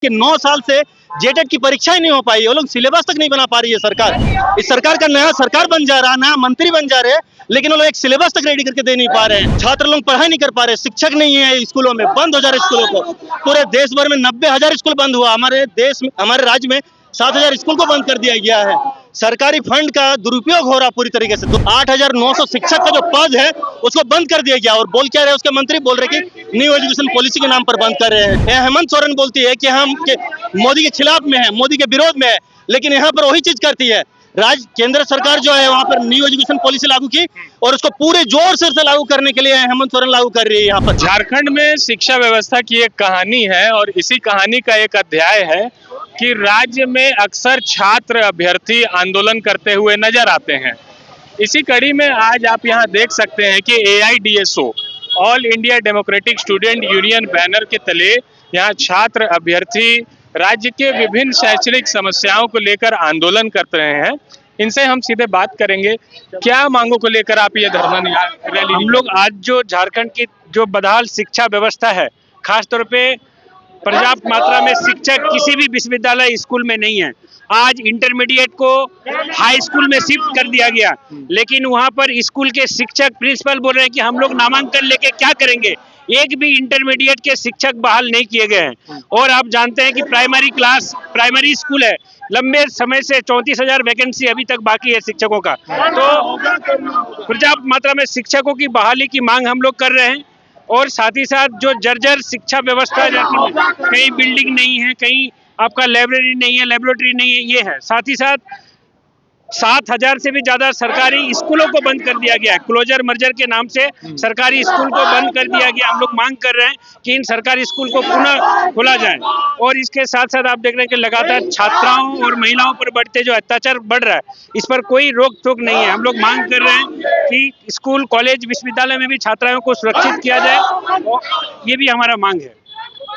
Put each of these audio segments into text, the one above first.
कि 9 साल से जेटेट की परीक्षा ही नहीं हो पाई, वो लोग सिलेबस तक नहीं बना पा रही है सरकार। इस सरकार का नया सरकार बन जा रहा, नया मंत्री बन जा रहे हैं, लेकिन वो लोग एक सिलेबस तक रेडी करके दे नहीं पा रहे हैं। छात्र लोग पढ़ाई नहीं कर पा रहे, शिक्षक नहीं है स्कूलों में, बंद हो जा रहे स्कूलों को। पूरे देश भर में 90,000 स्कूल बंद हुआ, हमारे देश में, हमारे राज्य में 7,000 स्कूल को बंद कर दिया गया है। सरकारी फंड का दुरुपयोग हो रहा पूरी तरीके से। तो 8,900 शिक्षक का जो पद है उसको बंद कर दिया गया। और बोल क्या रहे उसके मंत्री, बोल रहे कि न्यू एजुकेशन पॉलिसी के नाम पर बंद कर रहे हैं। हेमंत सोरेन बोलती है कि हम मोदी के खिलाफ में है, मोदी के विरोध में है, लेकिन यहाँ पर वही चीज करती है। केंद्र सरकार जो है वहाँ पर न्यू एजुकेशन पॉलिसी लागू की और उसको पूरे जोर शोर से लागू करने के लिए हेमंत सोरेन लागू कर रही है। यहाँ पर झारखंड में शिक्षा व्यवस्था की एक कहानी है और इसी कहानी का एक अध्याय है कि राज्य में अक्सर छात्र अभ्यर्थी आंदोलन करते हुए नजर आते हैं। इसी कड़ी में आज आप यहाँ देख सकते हैं कि AIDSO all India democratic student union banner के तले यहाँ छात्र अभ्यर्थी राज्य के विभिन्न शैक्षणिक समस्याओं को लेकर आंदोलन कर रहे हैं। इनसे हम सीधे बात करेंगे, क्या मांगों को लेकर आप ये धरना रैली? हम लोग आज जो झारखंड की जो बदहाल शिक्षा व्यवस्था है, खासतौर पे पर्याप्त मात्रा में शिक्षक किसी भी विश्वविद्यालय स्कूल में नहीं है। आज इंटरमीडिएट को हाई स्कूल में शिफ्ट कर दिया गया, लेकिन वहां पर स्कूल के शिक्षक प्रिंसिपल बोल रहे हैं कि हम लोग नामांकन लेके क्या करेंगे। एक भी इंटरमीडिएट के शिक्षक बहाल नहीं किए गए हैं। और आप जानते हैं कि प्राइमरी स्कूल है, लंबे समय से 34,000 वैकेंसी अभी तक बाकी है शिक्षकों का। तो पर्याप्त मात्रा में शिक्षकों की बहाली की मांग हम लोग कर रहे हैं। और साथ ही साथ जो जर्जर शिक्षा व्यवस्था, कहीं बिल्डिंग नहीं है, कहीं आपका लाइब्रेरी नहीं है, लेबोरेटरी नहीं है, ये है। साथ ही साथ 7,000 से भी ज्यादा सरकारी स्कूलों को बंद कर दिया गया है। क्लोजर मर्जर के नाम से सरकारी स्कूल को बंद कर दिया गया। हम लोग मांग कर रहे हैं कि इन सरकारी स्कूल को पुनः खोला जाए। और इसके साथ साथ आप देख रहे हैं कि लगातार छात्राओं और महिलाओं पर बढ़ते जो अत्याचार बढ़ रहा है, इस पर कोई रोक टोक नहीं है। हम लोग मांग कर रहे हैं कि स्कूल, कॉलेज, विश्वविद्यालय में भी छात्राओं को सुरक्षित किया जाए, और ये भी हमारा मांग है।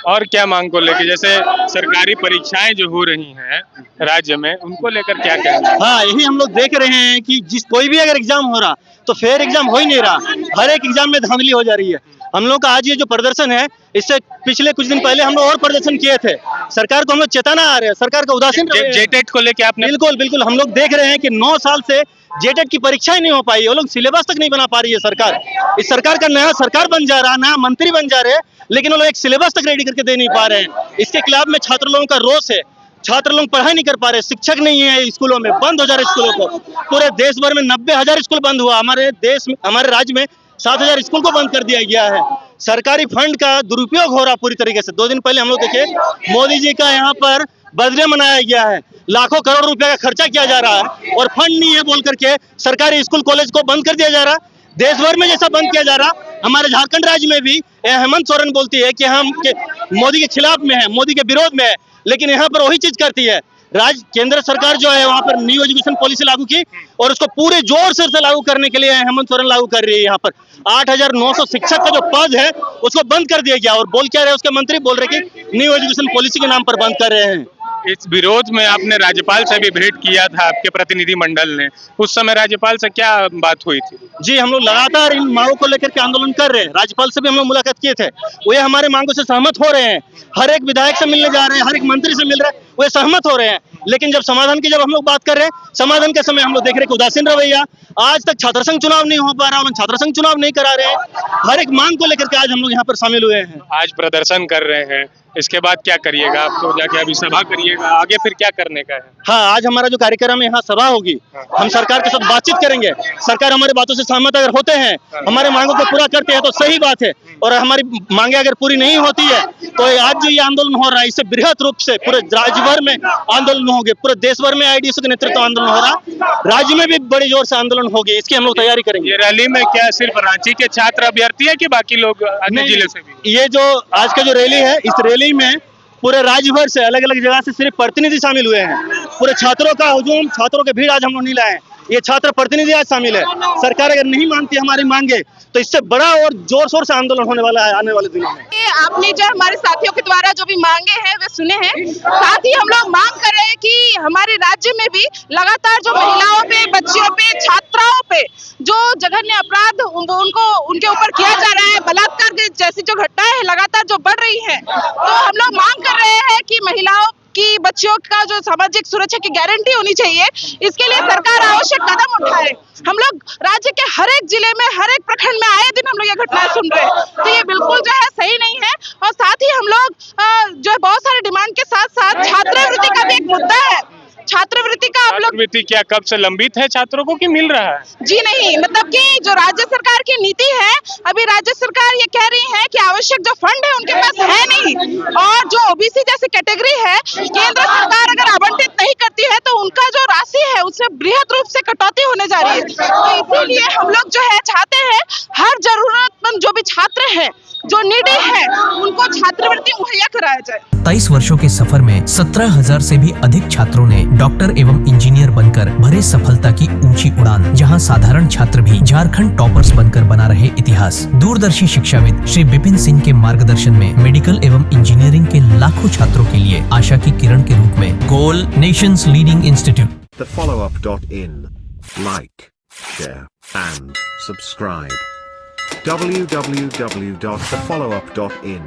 और क्या मांग को लेकर, जैसे सरकारी परीक्षाएं जो हो रही हैं राज्य में, उनको लेकर क्या कहना है? हाँ, यही हम लोग देख रहे हैं कि कोई भी अगर एग्जाम हो रहा तो फेयर एग्जाम हो ही नहीं रहा, हर एक एग्जाम में धांधली हो जा रही है। हम लोग का आज ये जो प्रदर्शन है, इससे पिछले कुछ दिन पहले हम लोग और प्रदर्शन किए थे। सरकार को हम लोग चेताना आ रहे हैं, सरकार का उदासीन जेटेट को लेकर आपने? बिल्कुल हम लोग देख रहे हैं कि 9 साल से जेटेट की परीक्षा ही नहीं हो पाई, वो लोग सिलेबस तक नहीं बना पा रही है सरकार। इस सरकार का नया सरकार बन जा रहा, नया मंत्री बन जा रहे हैं, लेकिन वो लोग एक सिलेबस तक रेडी करके दे नहीं पा रहे हैं। इसके खिलाफ में छात्र लोगों का रोष है। छात्र लोग पढ़ाई नहीं कर पा रहे, शिक्षक नहीं है स्कूलों में, बंद हो जा रहे स्कूलों को। पूरे देश भर में 90,000 स्कूल बंद हुआ, हमारे देश में, हमारे राज्य में 7,000 स्कूल को बंद कर दिया गया है। सरकारी फंड का दुरुपयोग हो रहा पूरी तरीके से। 2 दिन पहले हम लोग देखे, मोदी जी का यहाँ पर बर्थडे मनाया गया है, लाखों करोड़ रुपए का खर्चा किया जा रहा है, और फंड नहीं है बोल करके सरकारी स्कूल कॉलेज को बंद कर दिया जा रहा। देश भर में जैसा बंद किया जा रहा, हमारे झारखंड राज्य में भी हेमंत सोरेन बोलती है कि हम मोदी के खिलाफ में है, मोदी के विरोध में है, लेकिन यहाँ पर वही चीज करती है। केंद्र सरकार जो है वहाँ पर न्यू एजुकेशन पॉलिसी लागू की और उसको पूरे जोर शोर से लागू करने के लिए हेमंत सोरेन लागू कर रही है। यहाँ पर 8,900 शिक्षक का जो पद है उसको बंद कर दिया गया। और बोल क्या रहे उसके मंत्री, बोल रहे कि न्यू एजुकेशन पॉलिसी के नाम पर बंद कर रहे हैं। इस विरोध में आपने राज्यपाल से भी भेंट किया था, आपके प्रतिनिधि मंडल ने, उस समय राज्यपाल से क्या बात हुई थी? जी, हम लोग लगातार इन मांगों को लेकर के आंदोलन कर रहे हैं। राज्यपाल से भी हम लोग मुलाकात किए थे, वे हमारे मांगों से सहमत हो रहे हैं। हर एक विधायक से मिलने जा रहे हैं, हर एक मंत्री से मिल रहे हैं, वे सहमत हो रहे हैं। लेकिन जब समाधान की हम लोग बात कर रहे हैं, समाधान के समय हम लोग देख रहे हैं उदासीन रवैया। आज तक छात्र संघ चुनाव नहीं हो पा रहा, उन्होंने छात्र संघ चुनाव नहीं करा रहे हैं। हर एक मांग को लेकर के आज हम लोग यहाँ पर शामिल हुए हैं। आज प्रदर्शन कर रहे हैं, इसके बाद क्या करिएगा? आप तो जाके अभी सभा करिएगा, आगे फिर क्या करने का है? हाँ, आज हमारा जो कार्यक्रम है, यहाँ सभा होगी। हम सरकार के साथ बातचीत करेंगे। सरकार हमारी बातों से सहमत अगर होते हैं, हमारे मांगों को पूरा करते हैं तो सही बात है, और हमारी मांगे अगर पूरी नहीं होती है तो आज जो ये आंदोलन हो रहा है, इससे बृहत रूप से पूरे राज्य भर में आंदोलन होंगे। पूरे देश भर में AIDSO के नेतृत्व आंदोलन हो रहा, राज्य में भी बड़ी जोर से आंदोलन होगी, इसकी हम लोग तैयारी करेंगे। ये रैली में क्या सिर्फ रांची के छात्र अभ्यर्थी है कि बाकी लोग अन्य जिले से भी? ये जो आज का जो रैली है, इस रैली में पूरे राज्य भर से अलग अलग जगह से सिर्फ प्रतिनिधि शामिल हुए हैं। पूरे छात्रों का हुजूम, छात्रों के भीड़ आज हम लोग नहीं लाए, ये छात्र प्रतिनिधि आज शामिल है। सरकार अगर नहीं मानती हमारी मांगे तो इससे बड़ा और जोर शोर से आंदोलन होने वाला है आने वाले दिनों में। आपने जो हमारे साथियों के द्वारा जो भी मांगे हैं वे सुने हैं। साथ ही हम लोग मांग कर रहे हैं कि हमारे राज्य में भी लगातार जो महिलाओं पे, बच्चियों पे, छात्राओं पे जो जघन्य अपराध उनके ऊपर किया जा रहा है, बलात्कार जैसी जो घटनाएं लगातार जो बढ़ रही है, तो हम लोग मांग कर रहे हैं कि महिला बच्चियों का जो सामाजिक सुरक्षा की गारंटी होनी चाहिए, इसके लिए सरकार आवश्यक कदम उठाए। हम लोग राज्य के हर एक जिले में, हर एक प्रखंड में आए दिन हम लोग ये घटनाएं सुन रहे हैं, तो ये बिल्कुल जो है सही नहीं है। और साथ ही हम लोग जो है बहुत सारे डिमांड के साथ साथ छात्रवृत्ति का भी एक मुद्दा है। छात्रवृत्ति का आप लोग छात्रवृत्ति क्या कब से लंबित है छात्रों को कि मिल रहा है? जी नहीं, मतलब कि जो राज्य सरकार की नीति है, अभी राज्य सरकार ये कह रही है कि आवश्यक जो फंड है उनके पास है नहीं, और जो ओबीसी जैसी कैटेगरी है, केंद्र सरकार अगर आवंटित नहीं करती है तो उनका जो राशि है उसमें बृहद रूप से कटौती होने जा रही है। तो इसीलिए हम लोग जो है चाहते हैं हर जरूरतमंद जो भी छात्र हैं, जो नीडी है, उनको छात्रवृत्ति मुहैया कराया जाए। 23 वर्षों के सफर में 17,000 से भी अधिक छात्रों ने डॉक्टर एवं इंजीनियर बनकर भरे सफलता की ऊंची उड़ान, जहां साधारण छात्र भी झारखंड टॉपर्स बनकर बना रहे इतिहास। दूरदर्शी शिक्षाविद श्री विपिन सिंह के मार्गदर्शन में मेडिकल एवं इंजीनियरिंग के लाखों छात्रों के लिए आशा की किरण के रूप में गोल nations leading institute. thefollowup.in. Like, share and subscribe. www.thefollowup.in